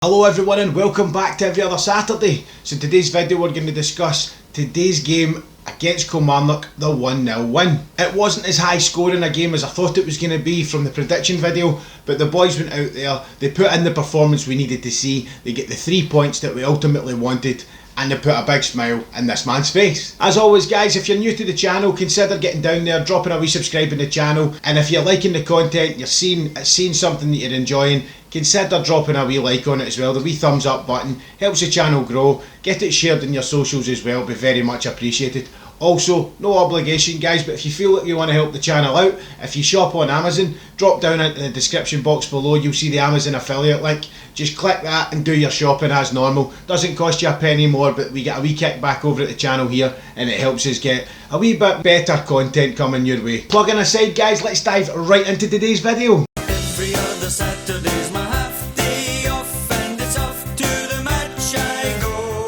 Hello everyone and welcome back to Every Other Saturday. So today's video we're going to discuss today's game against Kilmarnock, the 1-0 win. It wasn't as high scoring a game as I thought it was going to be from the prediction video, but the boys went out there, they put in the performance we needed to see, they get the 3 points that we ultimately wanted, and they put a big smile in this man's face. As always guys, if you're new to the channel, consider getting down there, dropping a wee subscribe in the channel, and if you're liking the content, you're seeing something that you're enjoying, consider dropping a wee like on it as well. The wee thumbs up button helps the channel grow. Get it shared in your socials as well, be very much appreciated. Also, no obligation guys, but if you feel like you want to help the channel out, if you shop on Amazon, drop down into the description box below, you'll see the Amazon affiliate link. Just click that and do your shopping as normal. Doesn't cost you a penny more, but we get a wee kickback over at the channel here, and it helps us get a wee bit better content coming your way. Plugging aside guys, let's dive right into today's video. Every other Saturday's my half day off, and it's off to the match I go.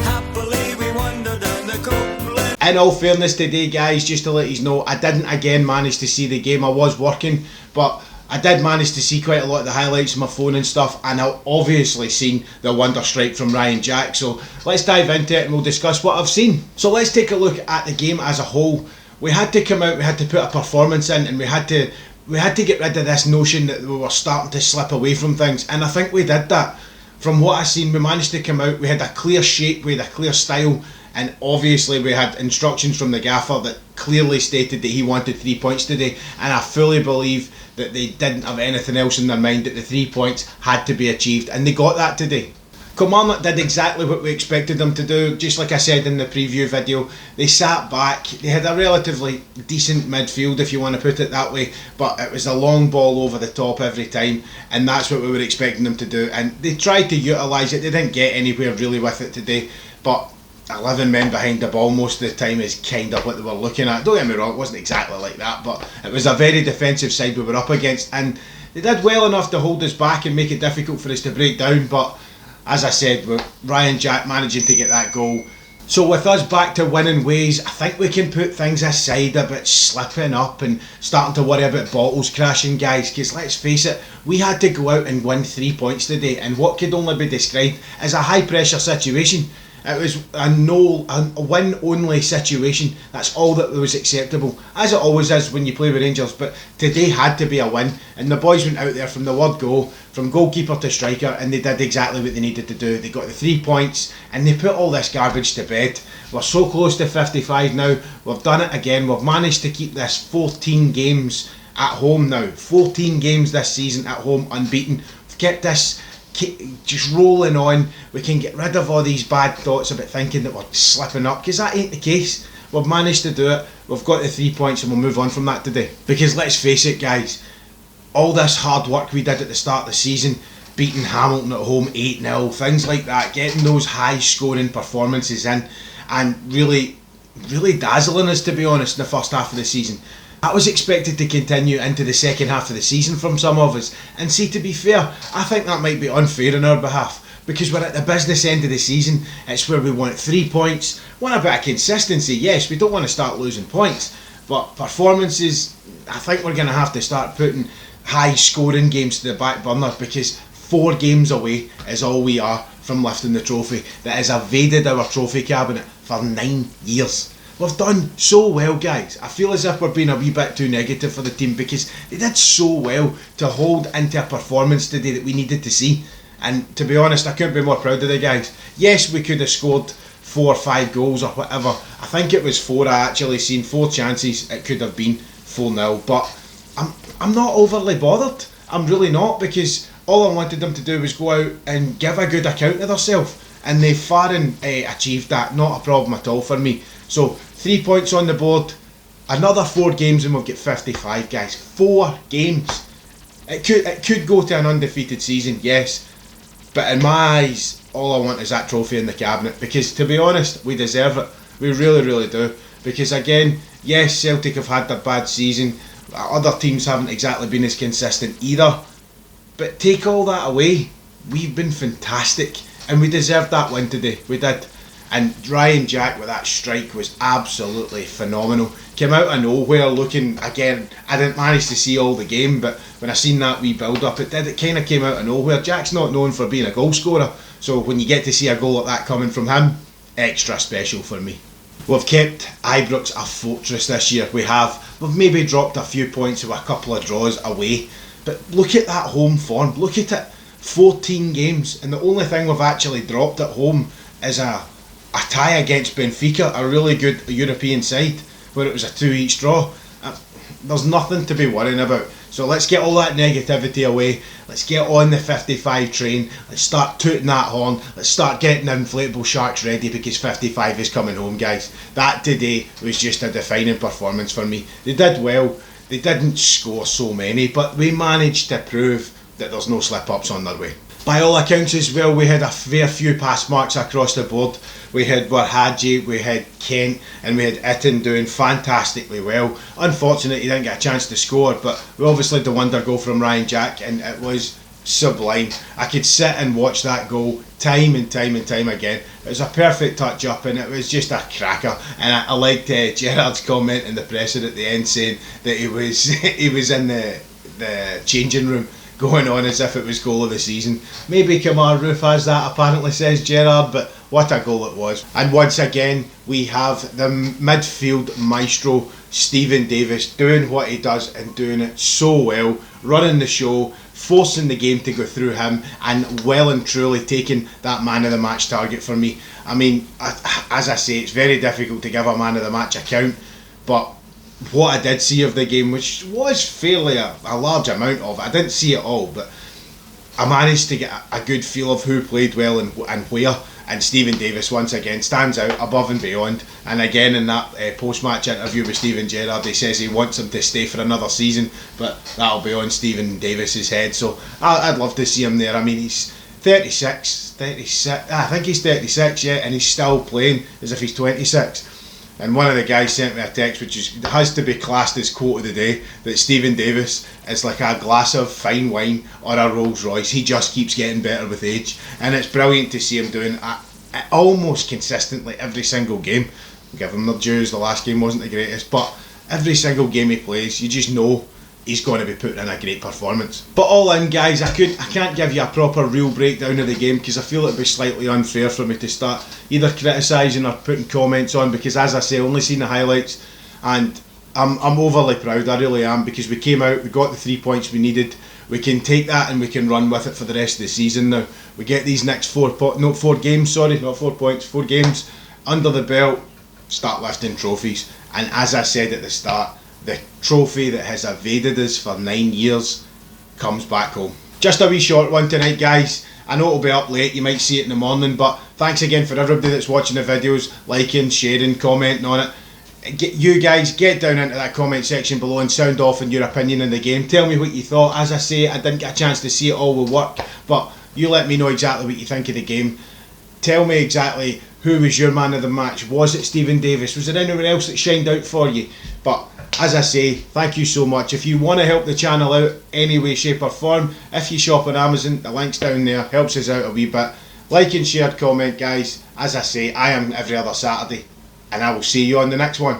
Happily we wander down the Copeland. In all fairness today guys, just to let you know, I didn't again manage to see the game. I was working, but I did manage to see quite a lot of the highlights on my phone and stuff, and I've obviously seen the wonder strike from Ryan Jack. So let's dive into it and we'll discuss what I've seen. So let's take a look at the game as a whole. We had to come out, we had to put a performance in, and we had to get rid of this notion that we were starting to slip away from things, and I think we did that. From what I've seen, we managed to come out, we had a clear shape, we had a clear style, and obviously we had instructions from the gaffer that clearly stated that he wanted 3 points today, and I fully believe that they didn't have anything else in their mind, that the 3 points had to be achieved, and they got that today. Kilmarnock did exactly what we expected them to do. Just like I said in the preview video, they sat back, they had a relatively decent midfield if you want to put it that way, but it was a long ball over the top every time, and that's what we were expecting them to do, and they tried to utilise it. They didn't get anywhere really with it today, but 11 men behind the ball most of the time is kind of what they were looking at. Don't get me wrong, it wasn't exactly like that, but it was a very defensive side we were up against, and they did well enough to hold us back and make it difficult for us to break down. But as I said, with Ryan Jack managing to get that goal, so with us back to winning ways, I think we can put things aside about slipping up and starting to worry about bottles crashing guys, because let's face it, we had to go out and win 3 points today in what could only be described as a high pressure situation. It was a win only situation. That's all that was acceptable, as it always is when you play with Rangers, but today had to be a win, and the boys went out there from the word go, from goalkeeper to striker, and they did exactly what they needed to do. They got the 3 points and they put all this garbage to bed. We're so close to 55 now, we've done it again. We've managed to keep this 14 games at home now, 14 games this season at home unbeaten. We've kept this just rolling on. We can get rid of all these bad thoughts about thinking that we're slipping up, because that ain't the case. We've managed to do it, we've got the 3 points, and we'll move on from that today. Because let's face it guys, all this hard work we did at the start of the season, beating Hamilton at home 8-0, things like that, getting those high scoring performances in, and really dazzling us, to be honest, in the first half of the season, that was expected to continue into the second half of the season from some of us. And see, to be fair, I think that might be unfair on our behalf, because we're at the business end of the season. It's where we want 3 points, want a bit of consistency. Yes, we don't want to start losing points, but performances, I think we're going to have to start putting high scoring games to the back burner, because 4 games away is all we are from lifting the trophy that has evaded our trophy cabinet for 9 years. We've done so well guys. I feel as if we're being a wee bit too negative for the team, because they did so well to hold into a performance today that we needed to see. And to be honest, I couldn't be more proud of the guys. Yes, we could have scored 4 or 5 goals or whatever. I think it was 4 I actually seen, 4 chances. It could have been 4-0, but I'm not overly bothered. I'm really not, because all I wanted them to do was go out and give a good account of themselves, and they've far and achieved that. Not a problem at all for me. So 3 points on the board, another 4 games and we'll get 55 guys. 4 games. It could go to an undefeated season, yes, but in my eyes, all I want is that trophy in the cabinet, because to be honest, we deserve it. We really do. Because again, yes, Celtic have had their bad season, other teams haven't exactly been as consistent either, but take all that away, we've been fantastic, and we deserved that win today. We did. And Ryan Jack with that strike was absolutely phenomenal. Came out of nowhere looking, again, I didn't manage to see all the game, but when I seen that wee build up, it kind of came out of nowhere. Jack's not known for being a goal scorer, so when you get to see a goal like that coming from him, extra special for me. We've kept Ibrox a fortress this year. We've maybe dropped a few points with a couple of draws away, but look at that home form. Look at it, 14 games, and the only thing we've actually dropped at home is a tie against Benfica, a really good European side, where it was a 2-each draw. There's nothing to be worrying about. So let's get all that negativity away. Let's get on the 55 train. Let's start tooting that horn. Let's start getting the inflatable sharks ready, because 55 is coming home, guys. That today was just a defining performance for me. They did well. They didn't score so many, but we managed to prove that there's no slip-ups on their way. By all accounts as well, we had a fair few pass marks across the board. We had Warhaji, we had Kent, and we had Itten doing fantastically well. Unfortunately, he didn't get a chance to score, but we obviously had the wonder goal from Ryan Jack, and it was sublime. I could sit and watch that goal time and time and time again. It was a perfect touch up, and it was just a cracker. And I liked Gerrard's comment in the presser at the end saying that he was in the changing room going on as if it was goal of the season. Maybe Kamar Roof has that, apparently, says Gerrard, but what a goal it was. And once again, we have the midfield maestro, Stephen Davis, doing what he does and doing it so well, running the show, forcing the game to go through him, and well and truly taking that man of the match target for me. I mean, as I say, it's very difficult to give a man of the match account, but what I did see of the game, which was fairly a large amount of it, I didn't see it all, but I managed to get a good feel of who played well and where. And Stephen Davis once again stands out above and beyond. And again, in that post-match interview with Steven Gerrard, he says he wants him to stay for another season, but that'll be on Stephen Davis's head. So I'd love to see him there. I mean, he's 36, I think he's 36, yeah, and he's still playing as if he's 26. And one of the guys sent me a text which has to be classed as quote of the day, that Stephen Davis is like a glass of fine wine or a Rolls Royce. He just keeps getting better with age, and it's brilliant to see him doing it almost consistently every single game. Give him their dues, the last game wasn't the greatest, but every single game he plays, you just know he's going to be putting in a great performance. But all in, guys, I can't give you a proper real breakdown of the game, because I feel it'd be slightly unfair for me to start either criticising or putting comments on, because as I say, I've only seen the highlights, and I'm overly proud, I really am, because we came out, we got the 3 points we needed. We can take that and we can run with it for the rest of the season now. We get these next 4 games under the belt, start lifting trophies. And as I said at the start, the trophy that has evaded us for 9 years comes back home. Just a wee short one tonight, guys. I know it'll be up late, you might see it in the morning, but thanks again for everybody that's watching the videos, liking, sharing, commenting on it. You guys, get down into that comment section below and sound off in your opinion on the game. Tell me what you thought. As I say, I didn't get a chance to see it all with work, but you let me know exactly what you think of the game. Tell me exactly who was your man of the match. Was it Stephen Davis? Was there anyone else that shined out for you? But as I say, thank you so much. If you want to help the channel out any way, shape or form, if you shop on Amazon, the link's down there, helps us out a wee bit. Like and share, comment, guys. As I say, I am every other Saturday, and I will see you on the next one.